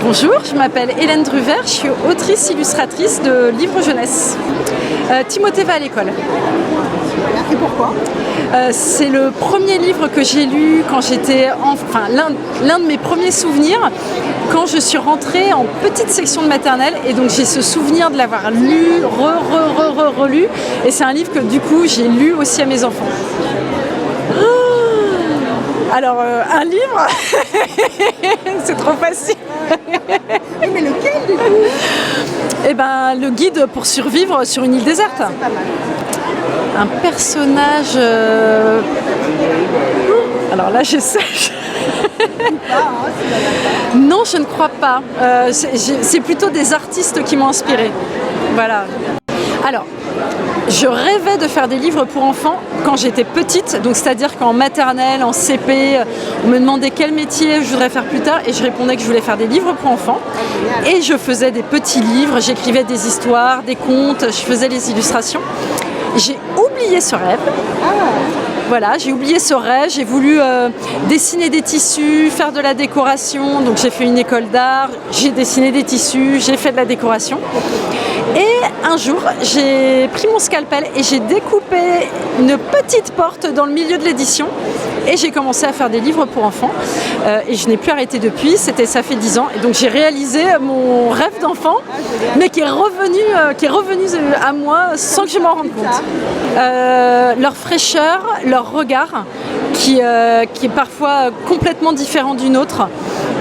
Bonjour, je m'appelle Hélène Druver, je suis autrice-illustratrice de livres jeunesse. Timothée va à l'école. Et pourquoi? C'est le premier livre que j'ai lu quand j'étais l'un de mes premiers souvenirs quand je suis rentrée en petite section de maternelle, et donc j'ai ce souvenir de l'avoir lu, relu, et c'est un livre que du coup j'ai lu aussi à mes enfants. Alors, un livre, c'est trop facile. Oui, mais lequel du coup? Eh ben, le guide pour survivre sur une île déserte. C'est pas mal. Un personnage. Alors là, j'essaie. Non, je ne crois pas. C'est plutôt des artistes qui m'ont inspirée. Voilà. Alors, je rêvais de faire des livres pour enfants quand j'étais petite, donc c'est-à-dire qu'en maternelle, en CP, on me demandait quel métier je voudrais faire plus tard, et je répondais que je voulais faire des livres pour enfants. Et je faisais des petits livres, j'écrivais des histoires, des contes, je faisais les illustrations. J'ai oublié ce rêve. Voilà, j'ai oublié ce rêve, j'ai voulu dessiner des tissus, faire de la décoration, donc j'ai fait une école d'art, j'ai dessiné des tissus, j'ai fait de la décoration. Et un jour, j'ai pris mon scalpel et j'ai découpé une petite porte dans le milieu de l'édition, et j'ai commencé à faire des livres pour enfants, et je n'ai plus arrêté depuis, ça fait 10 ans, et donc j'ai réalisé mon rêve d'enfant, mais qui est revenu à moi sans que je m'en rende compte. Leur fraîcheur, leur regard, qui est parfois complètement différent du nôtre,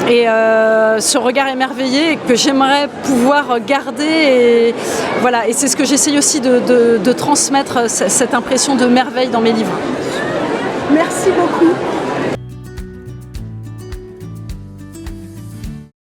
et ce regard émerveillé que j'aimerais pouvoir garder, et voilà, et c'est ce que j'essaye aussi de transmettre, cette impression de merveille dans mes livres. Merci beaucoup.